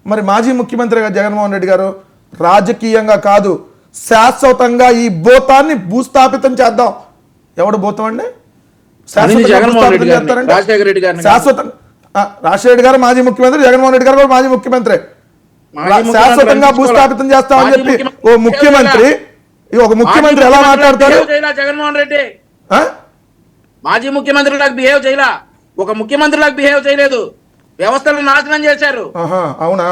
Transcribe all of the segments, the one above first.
మరి మాజీ ముఖ్యమంత్రిగా జగన్మోహన్ రెడ్డి గారు రాజకీయంగా కాదు శాశ్వతంగా ఈ భూతాన్ని భూస్థాపితం చేద్దాం. ఎవడు భూతం అండి? రాజశేఖర రెడ్డి గారు మాజీ ముఖ్యమంత్రి, జగన్మోహన్ రెడ్డి గారు కూడా మాజీ ముఖ్యమంత్రి. శాశ్వతంగా భూస్థాపితం చేస్తామని చెప్పి ఒక ముఖ్యమంత్రి ఎలా మాట్లాడతారు? జగన్మోహన్ రెడ్డి మాజీ ముఖ్యమంత్రి లాగా బిహేవ్ చేయలా, ఒక ముఖ్యమంత్రి లాగా బిహేవ్ చేయలేదు, వ్యవస్థలను నాశనం చేశారు. అవునా?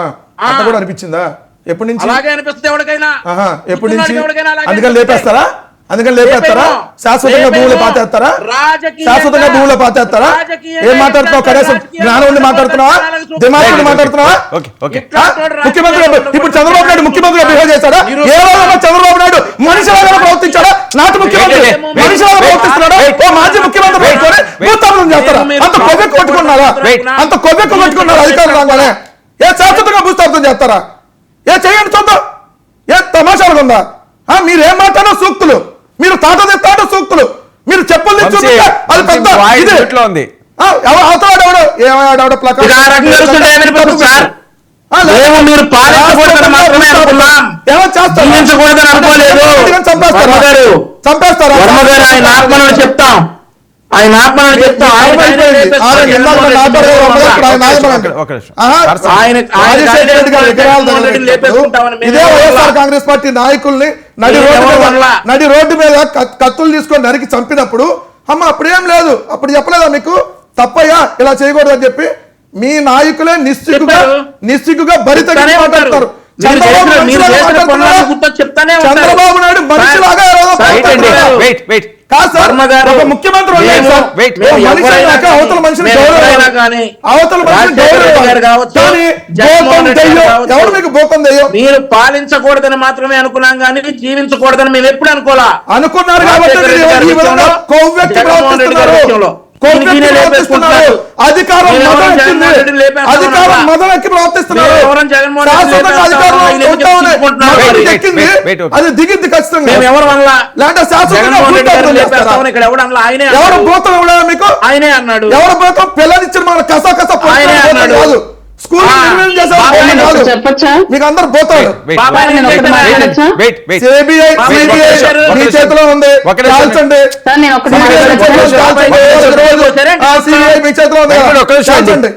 కూడా అనిపించిందా? ఎప్పటి నుంచి అలాగే అనిపిస్తుంది ఎవరికైనా? ఎప్పటి నుంచి? అందుకని లేపేస్తారా? శాశ్వతంగా భూములు పాతేస్తారా? శాశ్వతంగా భూములు పాతేస్తారా? ఏం మాట్లాడుతున్నావు? కనీసం జ్ఞానం ఉండి మాట్లాడుతున్నావా? దిమాగ్ ఉండి మాట్లాడుతున్నావా? ముఖ్యమంత్రి ఇప్పుడు చంద్రబాబు నాయుడు ముఖ్యమంత్రిగా బిహేవ్ చేశాడా? ఏ రోజు చంద్రబాబు నాయుడు మనిషిలాగా ప్రవర్తించాడా? నాటి ముఖ్యమంత్రి మనిషిలాగా ప్రవర్తిస్తున్నాడా? ఓ మాజీ ముఖ్యమంత్రి భూస్థాపితం చేస్తారా? అంత కొవ్వెక్కు కొట్టుకున్నారా? అధికారులు రాగానే ఏ శాశ్వతంగా భూస్థాపితం చేస్తారా? ఏ చేయండి చూద్దాం. ఏ తమాషాలుగా ఉందా? మీరేం మాట్లాడో సూక్తులు, మీరు తాట తెస్తాడో సూక్తులు, మీరు చెప్పులు తెచ్చుకుంటే అది పెద్ద ఉంది. అవతలాడెవడో ఏమయ్యాడో ప్లకార్డ్ చంపేస్తారా? చెప్తాం ఆయన ఆత్మను చెప్తాం. ఇదే వైఎస్ఆర్ కాంగ్రెస్ పార్టీ నాయకుల్ని నడి రోడ్డు మీద కత్తులు తీసుకొని నరికి చంపినప్పుడు అమ్మ అప్పుడేం లేదు, అప్పుడు చెప్పలేదా మీకు తప్పయ్యా ఇలా చేయకూడదు అని చెప్పి? మీ నాయకులే నిస్సిగ్గుగా బరి తగ్గి మాట్లాడతారు. చంద్రబాబు నాయుడు మనిషిలాగా ముఖ్యమంత్రి అవతల మనిషిని ఎవరు మీకు భూకం దెయ్యం? మీరు పాలించకూడదని మాత్రమే అనుకున్నాం కానీ జీవించకూడదని మేము ఎప్పుడు అనుకున్నారు కాబట్టి అధికారం మదనెక్కి ప్రవర్తిస్తున్నారు. అది దిగిద్ది ఖచ్చితంగా. ఎవరు భూతం ఇవ్వలేదు మీకు? ఆయనే అన్నాడు. ఎవరు భూతం? పిల్లనిచ్చిన మన కస కాదు, స్కూల్ మీకు అందరు పోతాడు. సిబిఐ మీ చేతిలో ఉంది, కాల్చండి. సిబిఐ మీ చేతిలో ఉంది, కాల్చండి.